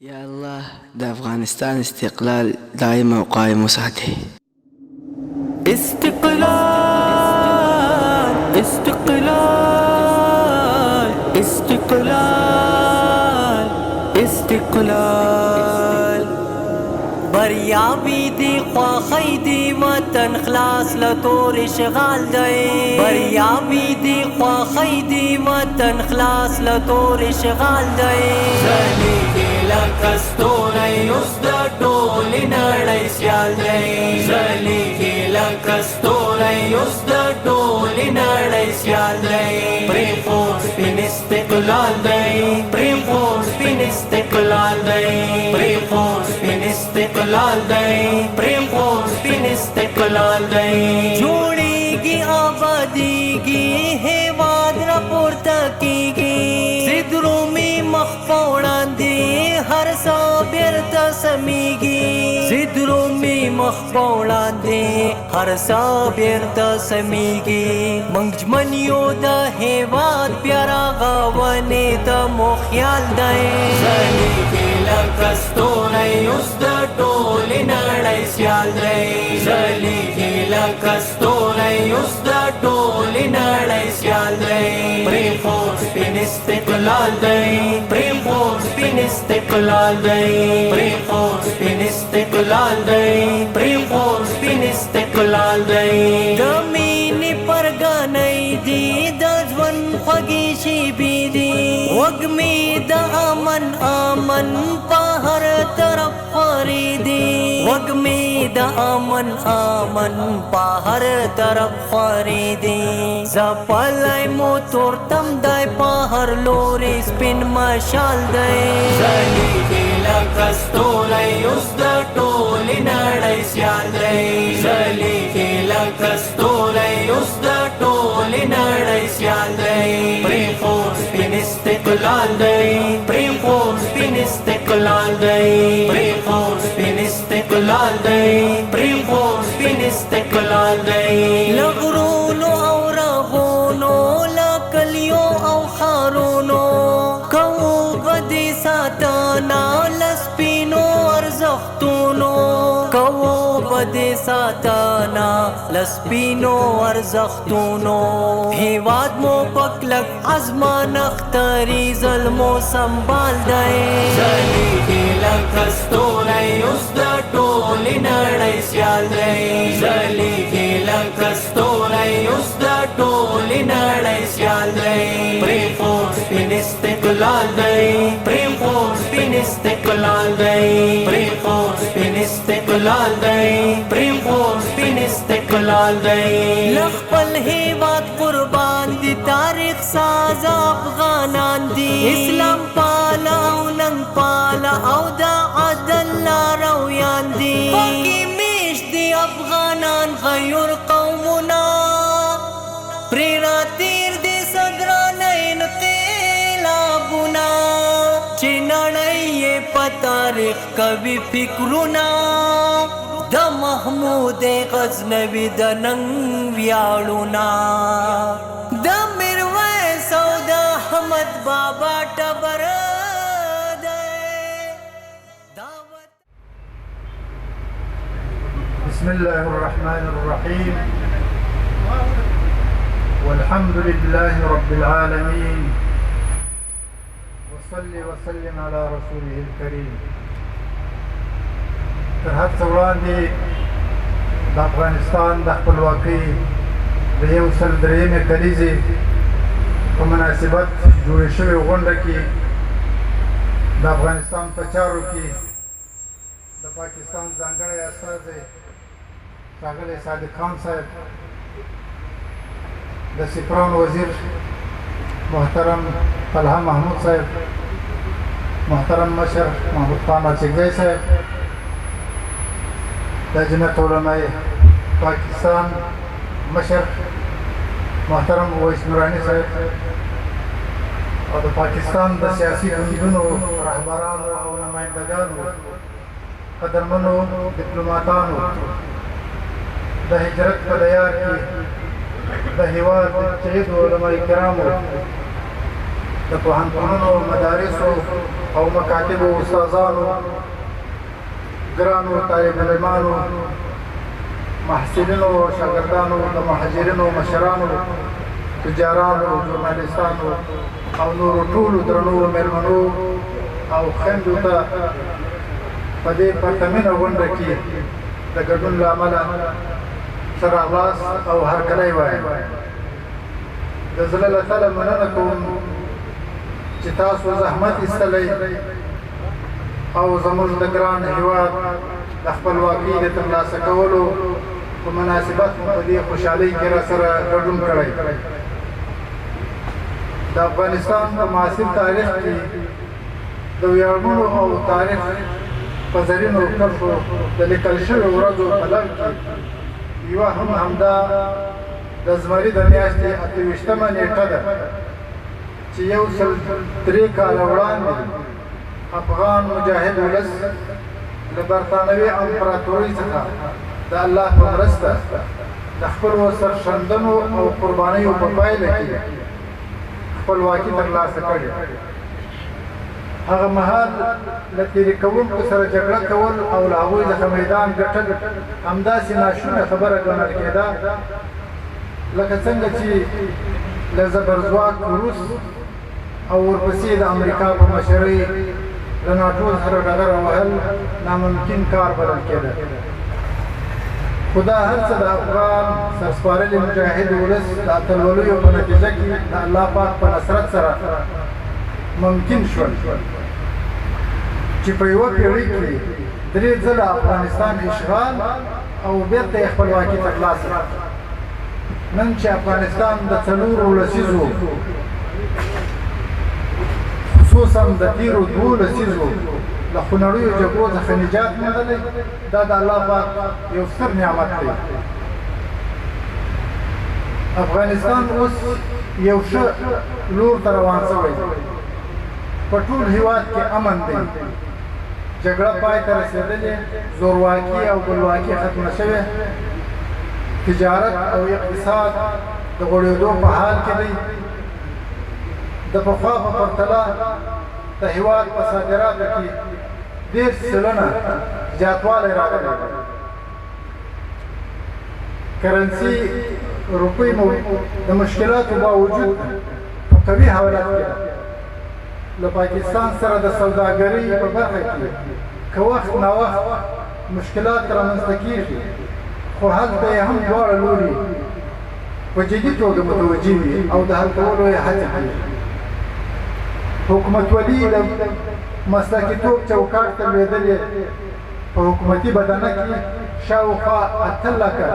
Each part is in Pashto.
يا الله د افغانستان استقلال دائم او قائم وساتي. استقلال استقلال استقلال استقلال بریابی دی خواخی دی وطن خلاص لطور اشغال دی بریابی دی خواخی دی وطن خلاص لطور اشغال دی زلیگی لکستونی اس دا ٹولی نڑی سیال دی زلیگی لکستونی اس دا ټولی نړۍ سیال دی پریم خور سپین استقلال دی پریم خور سپین استقلال دی پریم خور سپین استقلال دی پریم خور سپین استقلال دی جوړیږي آبادیږي هیواد راپورته کیږي ضد رومي مخ په وړاندې هر څه بیرته سمیږي ضد رومي مخ په وړاندې هر څه بیرته سمیږي موږ ژمن یو د هیواد بیا رغونې ته مو خیال دی ځلیږي لکه ستوری اوس د ټولې نړۍ سیال دی ځلیږي لکه ستوری اوس د ټولې نړۍ سیال دی پرېښود سپین استقلال دی پرېښود سپین استقلال دی پرېښود سپین استقلال دی پرېښود سپین استقلال دی د مینې پرګنۍ دي د ژوند خوږې شېبې دي وږمې د امن امن په هر طرف خورېدې وږمې د امن امن په هر طرف خورېدې ځپلی مو تورتم دی په هر لورې سپین مشال دی ځلیږي لکه ستوری اوس د ټولې نړۍ سیال دی ځلیږي لکه ستوری اوس د ټولې نړۍ سیال دی پرېښود سپین استقلال دی پرېښود سپین استقلال دی پرېښود سپین استقلال دی پرېښود سپین استقلال دی له غرونو او رغونو له کلیو او ښارونو کوو به دې ساتنه له سپینو ارزښتونو کوو به دې ساتنه له سپینو ارزښتونو هېواد مو په کلک عزمه نښتري ظلمو سنبال دی ځلیږي لکه ستوری اوس د ټولې نړۍ سیال دی ځلیږي لکه ستوری اوس د ټولې نړۍ سیال دی پرېښود سپین استقلال دی پرېښود سپین استقلال دی پرېښود سپین استقلال دی پرېښود سپین استقلال دی له خپل هېواد قربان دي تاریخ ساز افغانان دي اسلام پاله او ننګ پاله او د عدل لارویان دي پکې میشت دي افغانان غیر قومونه پرې راتېر دي صدرانه انقلابونه چې نړۍ یې په تاریخ کوي فکرونه د محمود غزنوي د ننګ ویاړونه د میرویس او د احمد بابا ټبر بسم الله الرحمن الرحيم والحمد لله رب العالمين وصل وسلم على رسوله الكريم تر هر څه وړاندې د افغانستان د خپلواکۍ د 103مې کلیزې په مناسبت جوړې شوې غونډه کې د افغانستان په چارو کې د پاکستان ځانګړی استازی ښاغلی صادق خان صاحب د سپران وزیر محترم طلحه محمود صاحب محترم مشر محمود خان اچکزی صاحب د جمعیت علماء پاکستان مشر محترم اویس نورانی صاحب او د پاکستان د سیاسي ګوندونو رهبرانو او نمایندګانو قدرمنو ډیپلوماتانو د هجرت په دیار کې د هېواد شهیدو علماء کرامو د پوهنتونونو مدارسو او مکاتبو استادانو ګرانو طالب علمانو محصلینو او شاګردانو د مهاجرینو مشرانو تجارانو ژورنالیستانو او نورو ټولو درنو مېلمنو او خویندو ته په دې پرتمینه غونډه کې د ګډون له امله ښه راغلاست او هرکلی وایم. د زړه له تله مننه کوم چې تاسو زحمت ایستلی او زموږ د ګران هېواد د خپلواکۍ د ترلاسه کولو په مناسبت مو په دې خوشحالۍ کې راسره ګډون کړی. د افغانستان په معاصر تاریخ کې د ویاړونو او تاریخ په زرینو کرښو د لیکل شویو ورځو په لړ کې یوه هم همدا د زمري د میاشتې 28مه نېټه ده چې 103 کاله وړاندې افغان مجاهد ولس له برطانوي امپراتورۍ څخه د الله په مرسته د خپلو سرښندنو او قربانیو په پایله کې خپلواکي ترلاسه کړې. هغه مهال له تېرې کوونکو سره جګړه کول او له هغوی څخه میدان ګټل همداسې ناشونې خبره ګڼل کېده لکه څنګه چې له زبرځواک روس او ورپسې د امریکا په مشرۍ له ناټو سره ډغره وهل ناممکن کار بلل کېده. خو دا هر څه د افغان سرسپارلي مجاهد ولس د اتلولیو په نتیجه کې د الله پاک په نصرت سره ممکن شول چې په یوه پېړۍ کې 3 ځله افغانستان اشغال او بیرته یې خپلواکي ترلاسه کړه. نن چې افغانستان د 4 لسیزو خصوصا د تېرو 2 لسیزو له خونړیو جګړو څخه نجات موندلی دا د الله پاک یو ستر نعمت دی. افغانستان اوس یو ښه لور ته روان شوی دی. په ټول هېواد کې امن دی، جګړه پای ته رسېدلې، زورواکي او ګلواکي ختمه شوې، تجارت او اقتصاد د غوړېدو په حال کې دی. د پخوا په پرتله د هېواد په صادراتو کې 10% زیاتوالی راغلی. کرنسي روپۍ مو د مشکلاتو باوجود په قوي حالت کې ده. له پاکستان سره د سوداګرۍ په برخه کې که وخت ناوخت مشکلات رامنځته کېږي، خو هلته یې هم دواړه لوري په جدي توګه متوجه وي او د حل کولو یې هڅې کوي. حکومتولي د مسلکیتوب چوکاټ ته لوېدلې په حکومتي بدنه کې شاوخوا 8 لکه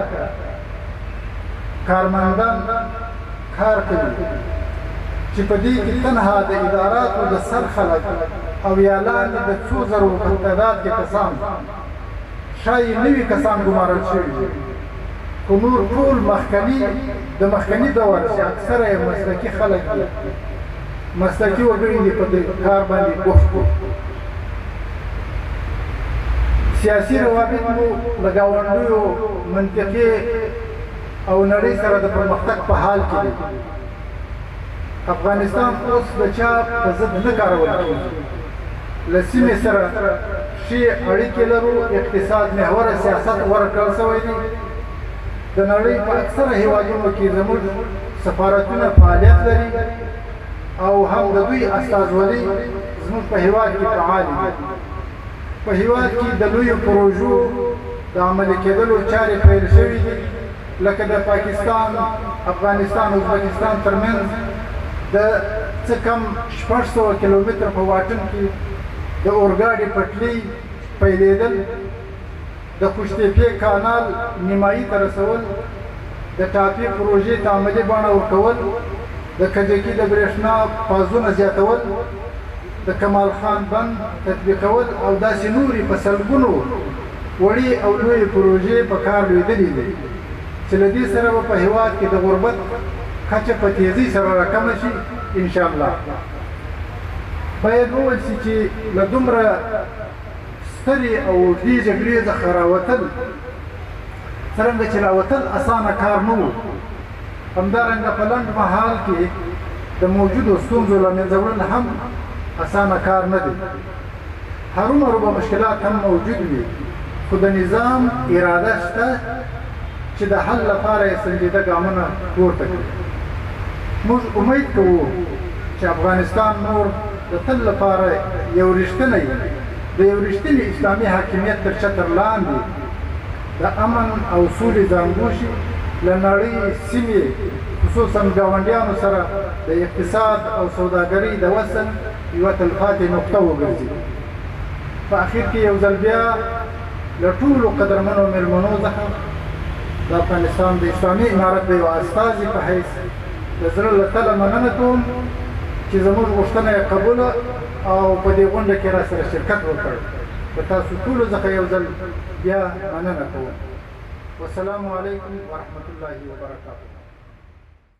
کارمندان کار کوي چې په دې کې تنها د اداراتو د سر خلک او یا لاندې د 2,000 په تعداد کې کسان ښایي نوي کسان ګمارل شوي دي. خو نور ټول د مخکني دور چې اکثره یې مسلکي خلک دي، مسلکي وګړي دي په دې کار باندې بوخت دي. سیاسي روابط مو له ګاونډیو منطقې او نړۍ سره د پرمختګ په حال کې دي. افغانستان اوس د چا په ضد نه کارول کېږي. له سیمې سره ښې اړیکې لرو، اقتصاد محوره سیاست غوره کړل شوی دی. د نړۍ په اکثره هېوادونو کې زموږ سفارتونه فعالیت لري او هم د دوی استازولۍ زموږ په هېواد کې فعال دي. په هېواد کې د لویو پروژو د عملي کېدلو چارې پیل شوي دي، لکه د پاکستان، افغانستان او ازبکستان ترمنځ د څه کم 600 کیلومتره په واټن کې د اورګاډي پټلۍ پیلېدل، د خوشتېپې کانال نیمایي ته رسول، د ټاپي پروژې ته عملي بڼه ورکول، د کجکي د برېښنا پازونه زیاتول، د کمال خان بند تطبیقول او داسې نورې په سلګونو وړې او لویې پروژې په کار لوېدلې دي چې له دې سره به په هېواد کې د غربت کچه په تیزۍ سره راکمه شي انشاءالله. باید وویل شي چې له دومره سترې او اوږدې جګړې څخه راوتل، څرنګه چې راوتل اسانه کار نه و، همدارنګه په لنډ مهال کې د موجودو ستونزو له منځه وړل هم اسانه کار نه دی. هرومرو به مشکلات هم موجود وي، خو د نظام اراده شته چې د حل لپاره یې سنجیده ګامونه پورته کړي. موږ امید کوو چې افغانستان نور د تل لپاره یو رښتینی اسلامي حاکمیت تر چتر لاندې د امن او سولې زانګوشي له نړۍ سیمې خصوصا ګاونډیانو سره د اقتصاد او سوداګرۍ د وصل یوه تلپاتې نقطه وګرځي. په اخر کې یو ځل بیا له ټولو قدرمنو مېلمنو څخه د افغانستان د اسلامي امارت د یو استازي په حیث د زړه له تله مننه کوم چې زموږ غوښتنه یې قبوله او په دې غونډه کې را سره شرکت وکړ. د تاسو ټولو څخه یو ځل بیا مننه کوم. والسلام علیکم ورحمة الله وبرکاته.